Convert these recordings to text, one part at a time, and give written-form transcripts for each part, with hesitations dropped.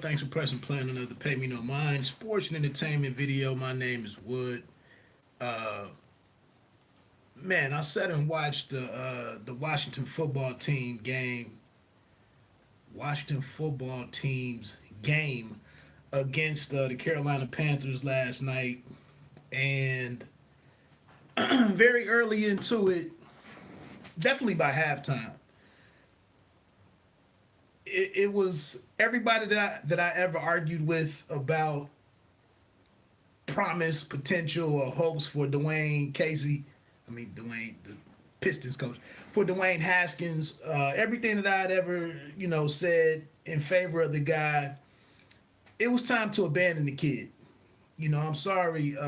Thanks for pressing play on another Pay Me No Mind sports and entertainment video. My name is Wood. Uh, man, I sat and watched the Washington football team game. Washington football team's game against the Carolina Panthers last night, and very early into it, definitely by halftime, it was everybody that I ever argued with about promise, potential, or hopes for Dwayne Casey. I mean Dwayne, the Pistons coach, for Dwayne Haskins. Everything that I'd ever said in favor of the guy, it was time to abandon the kid. I'm sorry.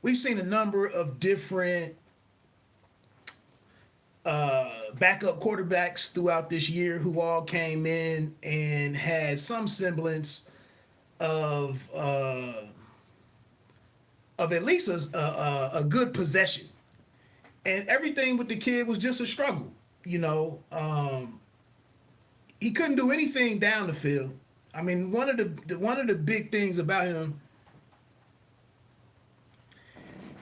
We've seen a number of different backup quarterbacks throughout this year who all came in and had some semblance of at least a good possession, and everything with the kid was just a struggle. He couldn't do anything down the field. I mean, one of the big things about him.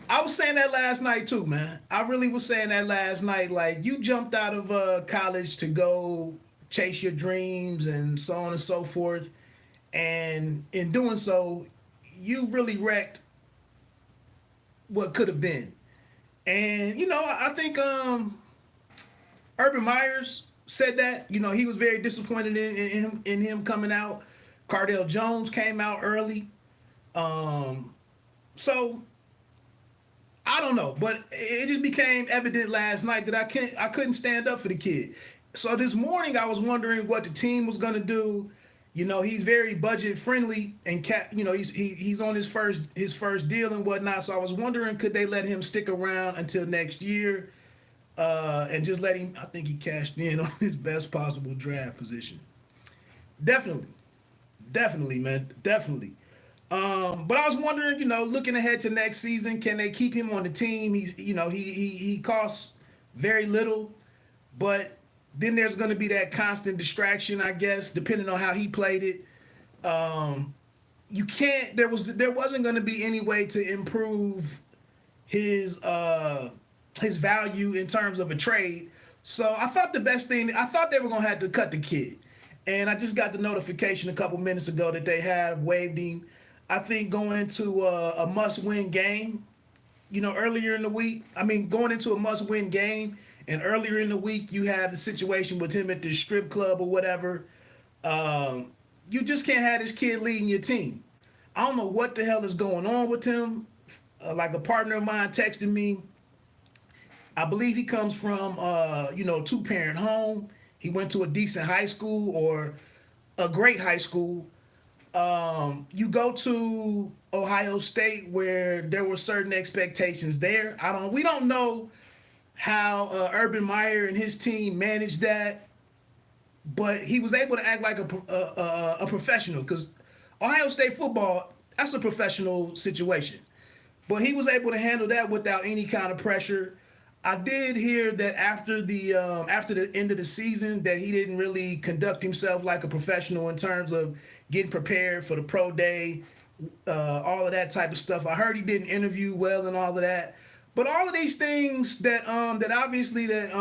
I was saying that last night too, man. I really was saying that last night. Like, you jumped out of college to go chase your dreams and so on and so forth, and in doing so, you really wrecked what could have been. And I think Urban Myers said that. He was very disappointed in him coming out. Cardell Jones came out early. So I don't know, but it just became evident last night that I couldn't stand up for the kid. So this morning I was wondering what the team was gonna do. He's very budget friendly, and he's on his first deal and whatnot. So I was wondering, could they let him stick around until next year, and just let him? I think he cashed in on his best possible draft position. Definitely, definitely, man, definitely. But I was wondering, looking ahead to next season, can they keep him on the team? He costs very little, but then there's going to be that constant distraction, I guess, depending on how he played it. You can't. There wasn't going to be any way to improve his his value in terms of a trade. So I thought the best thing. I thought they were going to have to cut the kid, and I just got the notification a couple minutes ago that they have waived him. I think going into a must-win game, earlier in the week. I mean, going into a must-win game, and earlier in the week you have the situation with him at the strip club or whatever. You just can't have this kid leading your team. I don't know what the hell is going on with him. Like, a partner of mine texted me. I believe he comes from two-parent home. He went to a decent high school, or a great high school. You go to Ohio State, where there were certain expectations there. We don't know how Urban Meyer and his team managed that, but he was able to act like a professional, because Ohio State football, that's a professional situation. But he was able to handle that without any kind of pressure. I did hear that after the end of the season, that he didn't really conduct himself like a professional in terms of getting prepared for the pro day, all of that type of stuff. I heard he didn't interview well and all of that. But all of these things that obviously the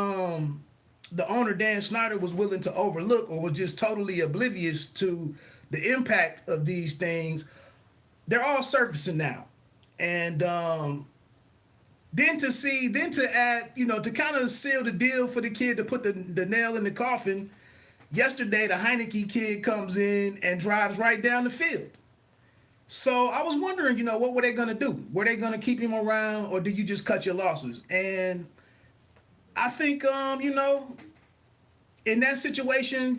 owner Dan Snyder was willing to overlook, or was just totally oblivious to the impact of these things, they're all surfacing now. And then to add, to kind of seal the deal for the kid, to put the nail in the coffin, yesterday the Heineke kid comes in and drives right down the field. So I was wondering, what were they going to do? Were they going to keep him around, or do you just cut your losses? And I think, in that situation,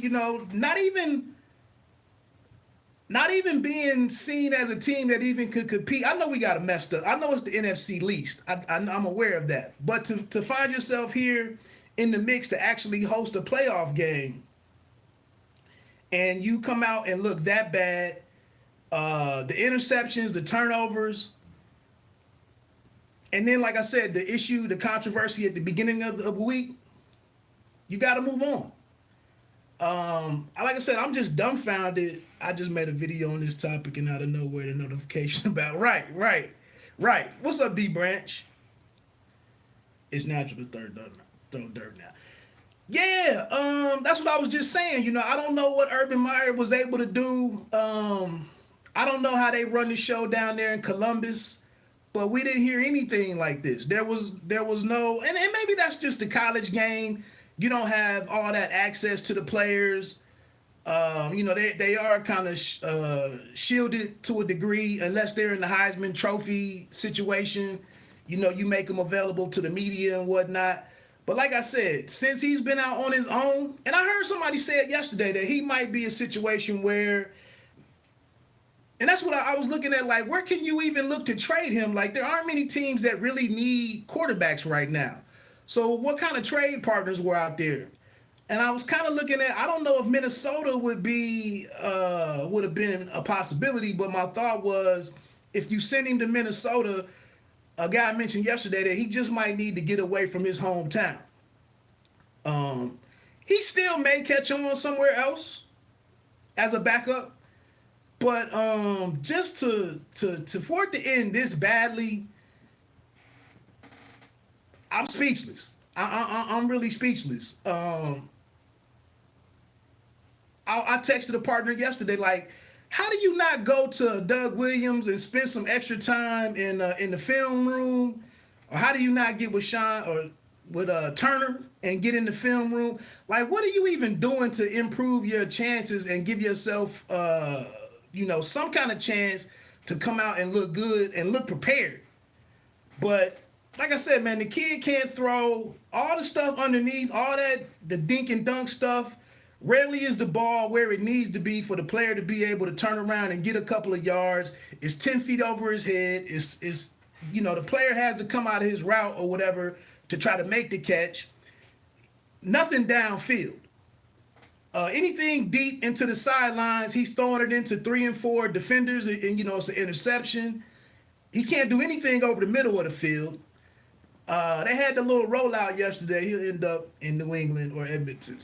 not even being seen as a team that even could compete. I know we got it messed up. I know it's the NFC least. I'm aware of that. But to find yourself here in the mix to actually host a playoff game, and you come out and look that bad, the interceptions, the turnovers, and then, like I said, the controversy at the beginning of the week, you got to move on. Like I said, I'm just dumbfounded. I just made a video on this topic, and out of nowhere, the notification about right. What's up, D Branch? It's natural to throw dirt now. Yeah, that's what I was just saying. I don't know what Urban Meyer was able to do. I don't know how they run the show down there in Columbus, but we didn't hear anything like this. There was no, and maybe that's just the college game. You don't have all that access to the players. They are kind of shielded to a degree unless they're in the Heisman Trophy situation. You make them available to the media and whatnot. But like I said, since he's been out on his own, and I heard somebody say it yesterday that he might be a situation where, and that's what I was looking at, like, where can you even look to trade him? Like, there aren't many teams that really need quarterbacks right now. So what kind of trade partners were out there? And I was kind of looking at, I don't know if Minnesota would have been a possibility, but my thought was if you send him to Minnesota, a guy mentioned yesterday that he just might need to get away from his hometown. He still may catch on somewhere else as a backup, but just to for it to end this badly, I'm speechless. I'm really speechless. I texted a partner yesterday, like, how do you not go to Doug Williams and spend some extra time in the film room, or how do you not get with Sean or with Turner and get in the film room? Like, what are you even doing to improve your chances and give yourself, some kind of chance to come out and look good and look prepared? But like I said, man, the kid can't throw. All the stuff underneath, all that, the dink and dunk stuff, rarely is the ball where it needs to be for the player to be able to turn around and get a couple of yards. It's 10 feet over his head. It's the player has to come out of his route or whatever to try to make the catch. Nothing downfield. Anything deep into the sidelines, he's throwing it into 3 and 4 defenders, and it's an interception. He can't do anything over the middle of the field. They had the little rollout yesterday. He'll end up in New England or Edmonton.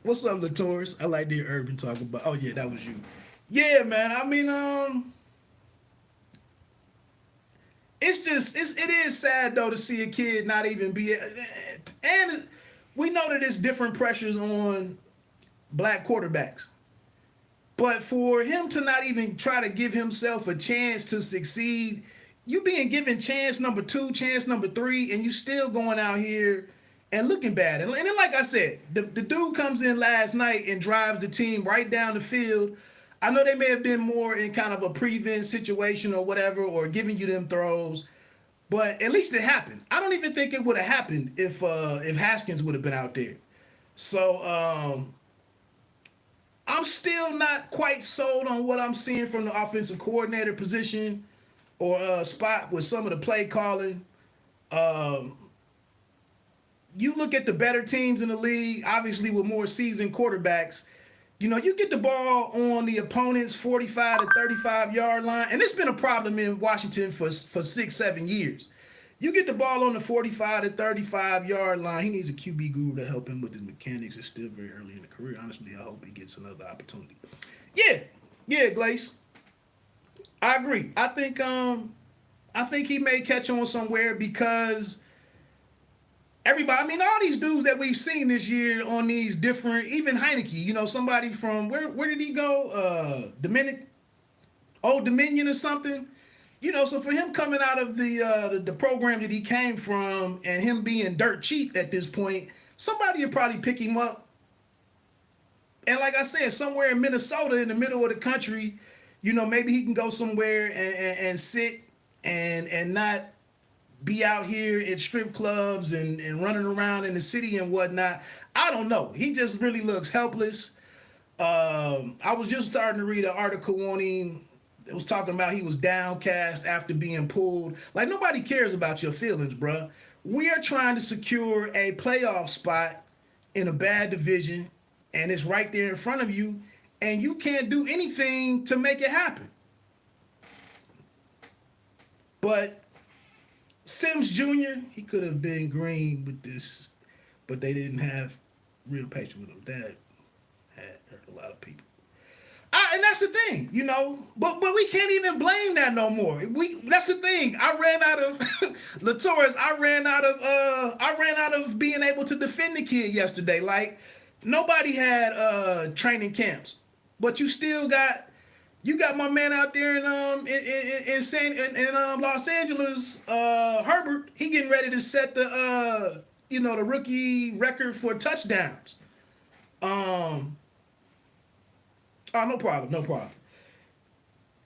What's up, Latours? I like to hear Urban talk about. Oh yeah, that was you. Yeah, man. I mean, it is sad though to see a kid not even be, and we know that there's different pressures on black quarterbacks. But for him to not even try to give himself a chance to succeed, you being given chance number 2, chance number 3, and you still going out here and looking bad. And then, like I said, the dude comes in last night and drives the team right down the field. I know they may have been more in kind of a prevent situation or whatever, or giving you them throws, but at least it happened. I don't even think it would have happened if Haskins would have been out there. So I'm still not quite sold on what I'm seeing from the offensive coordinator position or spot with some of the play calling. You look at the better teams in the league, obviously with more seasoned quarterbacks, you get the ball on the opponent's 45 to 35 yard line, and it's been a problem in Washington for 6-7 years. You get the ball on the 45 to 35 yard line. He needs a QB guru to help him with his mechanics. It's still very early in the career. Honestly, I hope he gets another opportunity. Yeah, Glaze. I agree. I think he may catch on somewhere because everybody, I mean, all these dudes that we've seen this year on these different, even Heineke, somebody from, where did he go? Old Dominion or something? So for him coming out of the program that he came from and him being dirt cheap at this point, somebody will probably pick him up. And like I said, somewhere in Minnesota in the middle of the country, maybe he can go somewhere and sit and not be out here at strip clubs and running around in the city and whatnot. I don't know. He just really looks helpless. I was just starting to read an article on him. It was talking about he was downcast after being pulled. Like, nobody cares about your feelings, bruh. We are trying to secure a playoff spot in a bad division, and it's right there in front of you, and you can't do anything to make it happen. But Sims Jr., he could have been green with this, but they didn't have real patient with him. That hurt a lot of people. And that's the thing, But we can't even blame that no more. That's the thing. I ran out of Latoris. I ran out of being able to defend the kid yesterday. Like nobody had training camps, but you got my man out there in Los Angeles, Herbert. He getting ready to set the the rookie record for touchdowns. Oh, no problem, no problem.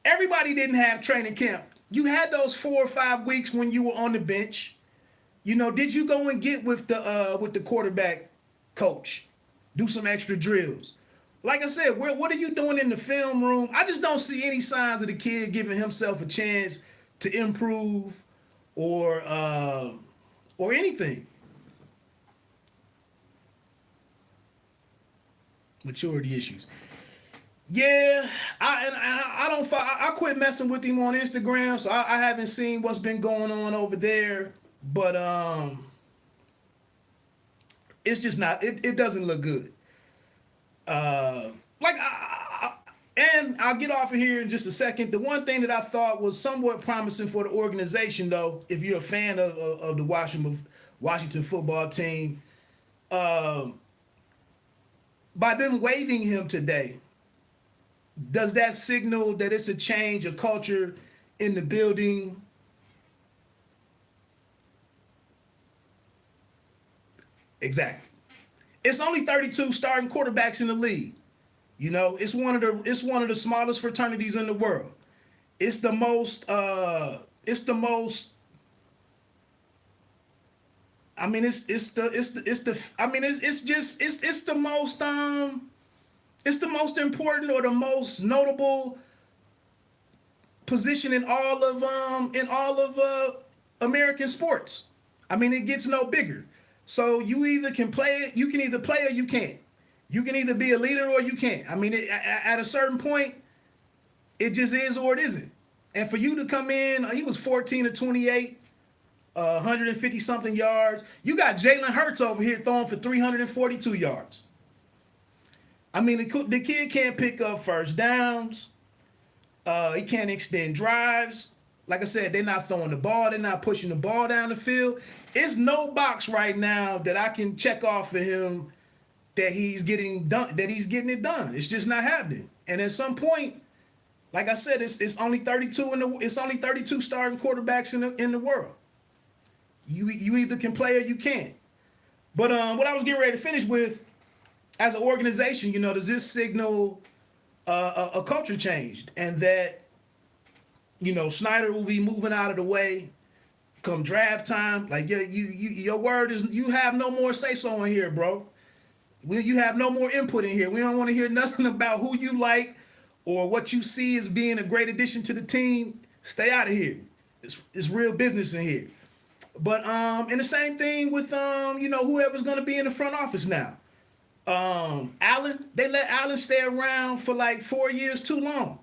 Everybody didn't have training camp. You had those 4 or 5 weeks when you were on the bench. Did you go and get with the quarterback coach? Do some extra drills. Like I said, what are you doing in the film room? I just don't see any signs of the kid giving himself a chance to improve or anything. Maturity issues. Yeah, I quit messing with him on Instagram, so I haven't seen what's been going on over there. But it's just not. It doesn't look good. And I'll get off of here in just a second. The one thing that I thought was somewhat promising for the organization, though, if you're a fan of the Washington football team, by them waiving him today, does that signal that it's a change of culture in the building? Exactly. It's only 32 starting quarterbacks in the league. It's one of the smallest fraternities in the world. It's the most. I mean, it's the most important or the most notable position in all of American sports. I mean, it gets no bigger. So you either can play it, you can either play or you can't. You can either be a leader or you can't. I mean, at a certain point, it just is or it isn't. And for you to come in, he was 14 to 28, 150 something yards. You got Jalen Hurts over here throwing for 342 yards. I mean, the kid can't pick up first downs. He can't extend drives. Like I said, they're not throwing the ball. They're not pushing the ball down the field. It's no box right now that I can check off for him that he's getting done. That he's getting it done. It's just not happening. And at some point, like I said, it's only 32 it's only 32 starting quarterbacks in the world. You either can play or you can't. But what I was getting ready to finish with, as an organization, does this signal a culture change, and that Snyder will be moving out of the way come draft time? Like your word is, you have no more say so in here, bro. You have no more input in here. We don't want to hear nothing about who you like or what you see as being a great addition to the team. Stay out of here. It's real business in here. But and the same thing with whoever's going to be in the front office now. Allen, they let Allen stay around for like 4 years too long.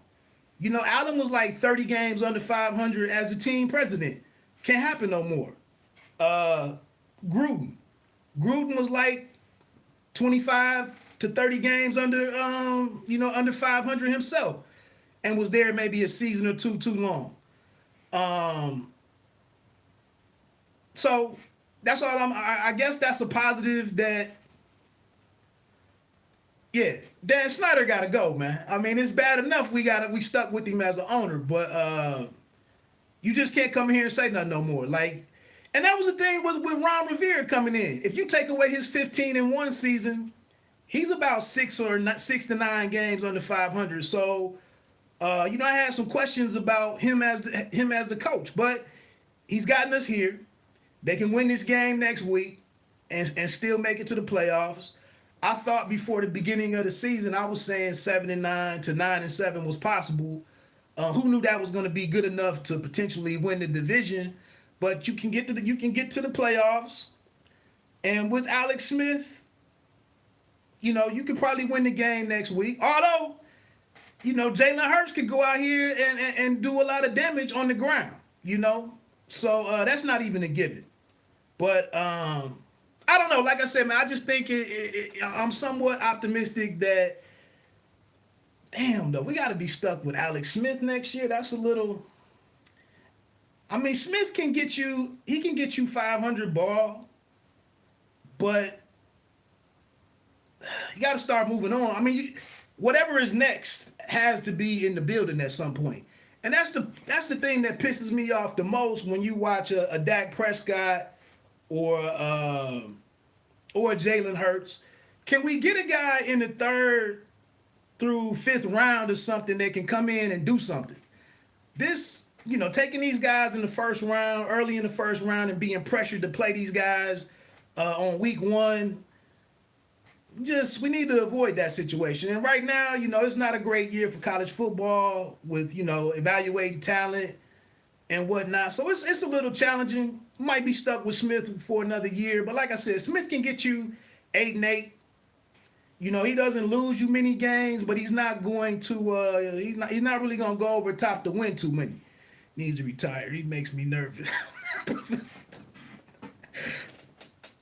Allen was like 30 games under 500 as the team president. Can't happen no more. Gruden was like 25 to 30 games under under 500 himself, and was there maybe a season or two too long. So that's all I guess that's a positive that, yeah, Dan Snyder got to go, man. I mean, it's bad enough we stuck with him as an owner, but you just can't come here and say nothing no more. Like, and that was the thing with Ron Rivera coming in. If you take away his 15-1 season, he's about 6 to 9 games under 500. So, I had some questions about him as the coach, but he's gotten us here. They can win this game next week and still make it to the playoffs. I thought before the beginning of the season, I was saying 7-9 to 9-7 was possible. Who knew that was going to be good enough to potentially win the division? But you can get to the playoffs, and with Alex Smith, you can probably win the game next week. Although, Jalen Hurts could go out here and do a lot of damage on the ground. So that's not even a given. But I I don't know. Like I said, man, I just think I'm somewhat optimistic that. Damn, though, we got to be stuck with Alex Smith next year. That's a little. I mean, Smith can get you. He can get you 500 ball, but you got to start moving on. I mean, whatever is next has to be in the building at some point. And that's the thing that pisses me off the most when you watch a Dak Prescott or Jalen Hurts. Can we get a guy in the third through fifth round or something that can come in and do something? This, taking these guys in the first round, early in the first round, and being pressured to play these guys on week one, we need to avoid that situation. And right now, it's not a great year for college football with, evaluating talent and whatnot. So it's a little challenging. Might be stuck with Smith for another year. But like I said, Smith can get you 8-8. He doesn't lose you many games, but he's not going to he's not really going to go over top to win too many. Needs to retire. He makes me nervous.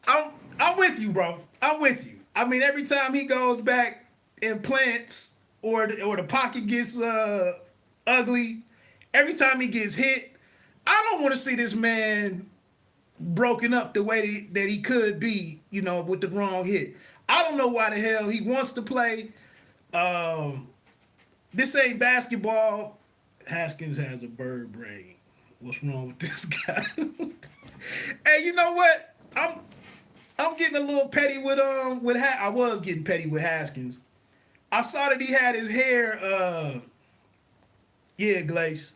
I'm with you, bro. I'm with you. I mean, every time he goes back and plants or the pocket gets ugly, every time he gets hit, I don't want to see this man broken up the way that he could be, with the wrong hit. I don't know why the hell he wants to play. This ain't basketball. Haskins has a bird brain. What's wrong with this guy? Hey, you know what? I'm getting a little petty with I was getting petty with Haskins. I saw that he had his hair Glaze.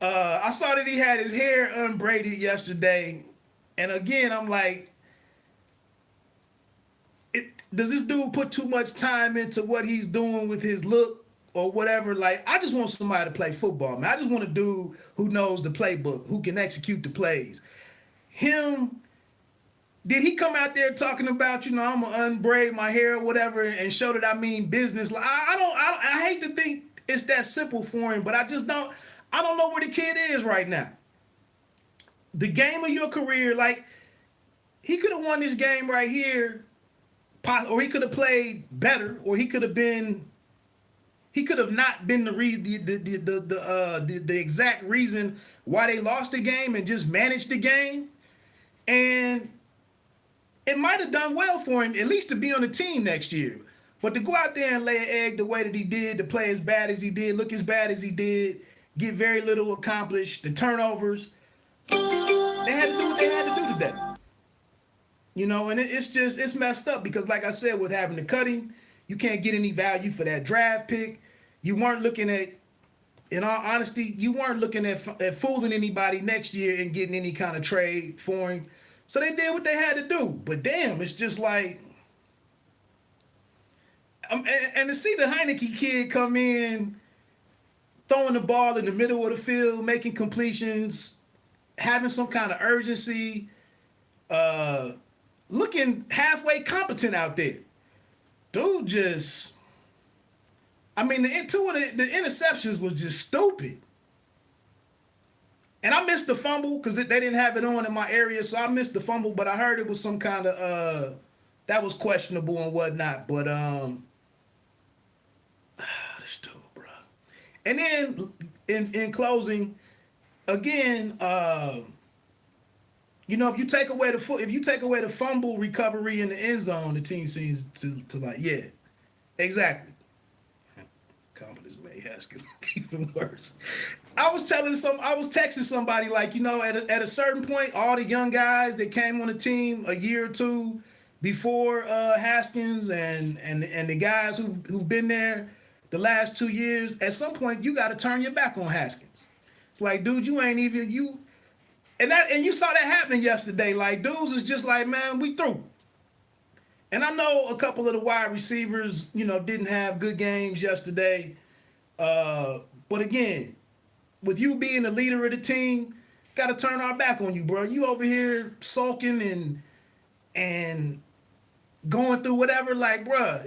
I saw that he had his hair unbraided yesterday. And again, I'm like, does this dude put too much time into what he's doing with his look or whatever? Like, I just want somebody to play football, man. I just want a dude who knows the playbook, who can execute the plays. Did he come out there talking about, I'm going to unbraid my hair or whatever and show that I mean business? Like, I hate to think it's that simple for him, but I don't know where the kid is right now. The game of your career, like, he could have won this game right here, or he could have played better, or he could have not been the exact reason why they lost the game and just managed the game. And it might have done well for him, at least to be on the team next year. But to go out there and lay an egg the way that he did, to play as bad as he did, look as bad as he did, get very little accomplished, the turnovers, they had to do what they had to do today. And it's messed up because, like I said, with having to cut him, you can't get any value for that draft pick. You weren't looking at, in all honesty, at fooling anybody next year and getting any kind of trade for him. So they did what they had to do. But damn, it's just like, and to see the Heineke kid come in, throwing the ball in the middle of the field, making completions, having some kind of urgency, looking halfway competent out there. Dude just, two of the interceptions was just stupid. And I missed the fumble because they didn't have it on in my area, so I missed the fumble, but I heard it was some kind of, that was questionable and whatnot. But, this dude, bro. And then, in closing, again, if you take away the fumble recovery in the end zone, the team seems to like, yeah, exactly. Confidence may Haskins even worse. I was texting somebody, like, at a certain point, all the young guys that came on the team a year or two before Haskins and the guys who've been there the last 2 years, at some point you got to turn your back on Haskins. It's like, dude, you ain't even you. And you saw that happening yesterday. Like, dudes is just like, man, we through. And I know a couple of the wide receivers, didn't have good games yesterday. But again, with you being the leader of the team, got to turn our back on you, bro. You over here sulking and going through whatever. Like, bro,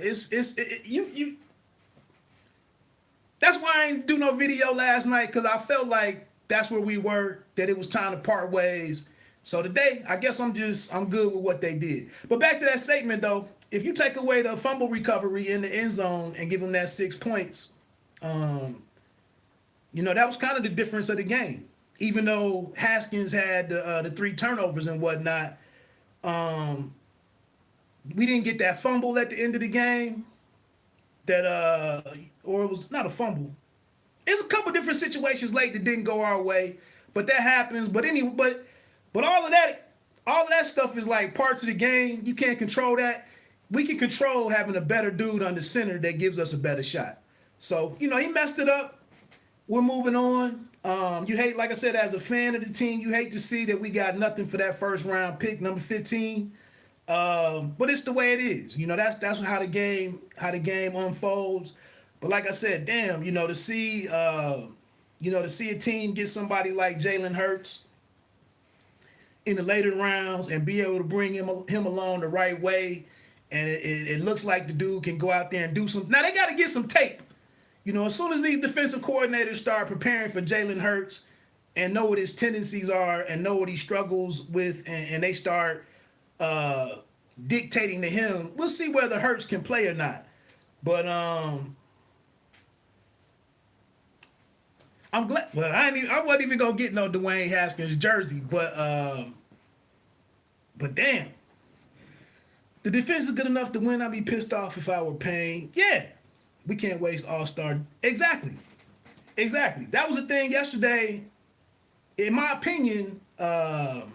you. That's why I didn't do no video last night, because I felt like that's where we were, that it was time to part ways. So today, I guess I'm good with what they did. But back to that statement though, if you take away the fumble recovery in the end zone and give them that 6 points, that was kind of the difference of the game. Even though Haskins had the 3 turnovers and whatnot, we didn't get that fumble at the end of the game. Or it was not a fumble. It's a couple different situations late that didn't go our way, but that happens. But anyway, but all of that stuff is like parts of the game. You can't control that. We can control having a better dude under center that gives us a better shot. So he messed it up. We're moving on. You hate, like I said, as a fan of the team, you hate to see that we got nothing for that first round pick, number 15. But it's the way it is. That's how the game unfolds. But like I said, damn, to see a team get somebody like Jalen Hurts in the later rounds and be able to bring him along the right way, and it looks like the dude can go out there and do some. Now they got to get some tape. As soon as these defensive coordinators start preparing for Jalen Hurts and know what his tendencies are and know what he struggles with, and they start dictating to him, we'll see whether Hurts can play or not. But I'm glad. Well, I wasn't even gonna get no Dwayne Haskins jersey, but damn, the defense is good enough to win. I'd be pissed off if I were Payne. Yeah, we can't waste all-star. Exactly. That was the thing yesterday. In my opinion, and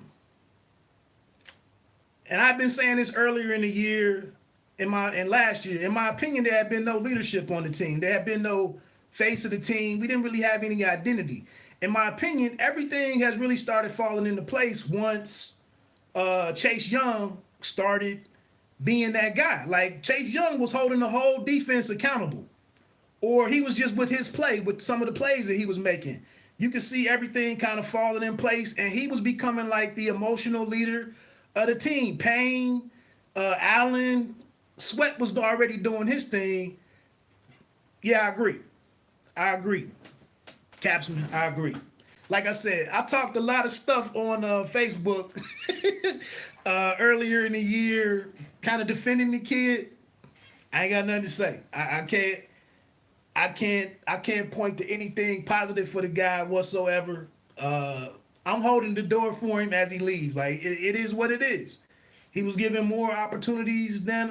I've been saying this earlier in the year, and last year. In my opinion, there had been no leadership on the team. There had been no face of the team. We didn't really have any identity. In my opinion, everything has really started falling into place once Chase Young started being that guy. Like, Chase Young was holding the whole defense accountable, or he was just with his play, with some of the plays that he was making. You could see everything kind of falling in place, and he was becoming like the emotional leader of the team. Payne, Allen, Sweat was already doing his thing. Yeah, I agree. Capsman, I agree. Like I said, I talked a lot of stuff on Facebook earlier in the year, kind of defending the kid. I ain't got nothing to say. I can't point to anything positive for the guy whatsoever. I'm holding the door for him as he leaves. Like, it is what it is. He was given more opportunities than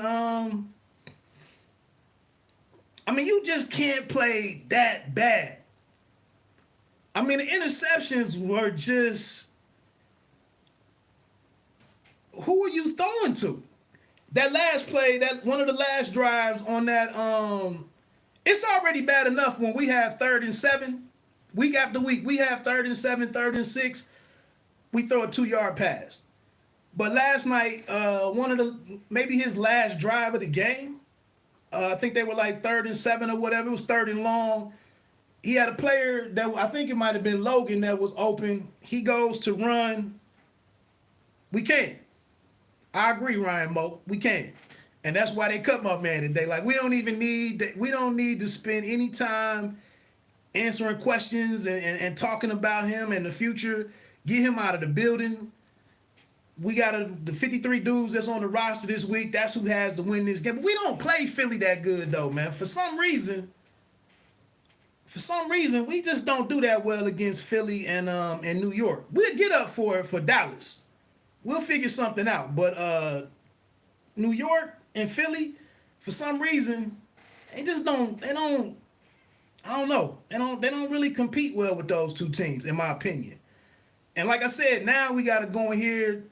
you just can't play that bad. The interceptions were just, who are you throwing to? That last play, that one of the last drives on that, it's already bad enough when we have 3rd and 7. Week after week, we have 3rd and 7, 3rd and 6. We throw a 2-yard pass. But last night, maybe his last drive of the game, I think they were like 3rd and 7 or whatever. It was 3rd and long. He had a player that, I think it might have been Logan, that was open. He goes to run. We can. I agree, Ryan Moe. We can. And that's why they cut my man today. Like, we don't need to spend any time answering questions and talking about him and the future. Get him out of the building. We got the 53 dudes that's on the roster this week. That's who has to win this game. But we don't play Philly that good, though, man. For some reason, we just don't do that well against Philly and New York. We'll get up for Dallas. We'll figure something out. But New York and Philly, for some reason, I don't know. They don't really compete well with those two teams, in my opinion. And like I said, now we got to go in here.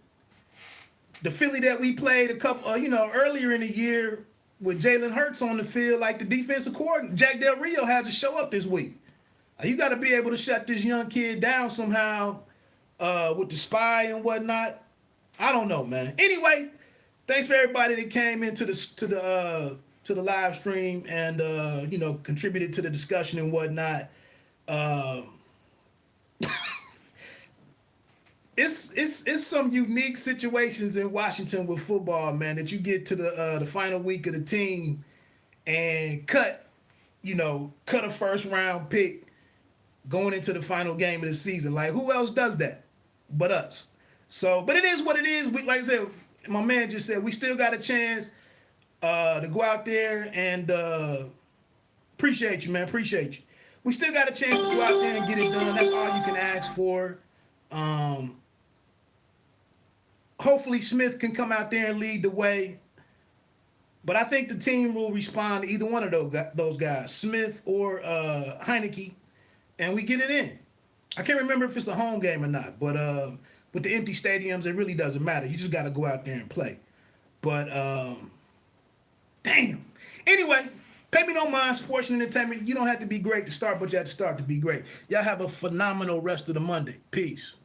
The Philly that we played a couple, earlier in the year with Jalen Hurts on the field, like the defensive coordinator, Jack Del Rio had to show up this week. You got to be able to shut this young kid down somehow with the spy and whatnot. I don't know, man. Anyway, thanks for everybody that came into the live stream and contributed to the discussion and whatnot. It's some unique situations in Washington with football, man, that you get to the final week of the team and cut a first round pick going into the final game of the season. Like, who else does that but us? So, but it is what it is. We, like I said, my man just said we still got a chance to go out there and appreciate you, man. Appreciate you. We still got a chance to go out there and get it done. That's all you can ask for. Um, Hopefully Smith can come out there and lead the way. But I think the team will respond to either one of those guys, Smith or Heineke, and we get it in. I can't remember if it's a home game or not, but with the empty stadiums, it really doesn't matter. You just got to go out there and play. But damn. Anyway, pay me no mind, sports and entertainment. You don't have to be great to start, but you have to start to be great. Y'all have a phenomenal rest of the Monday. Peace.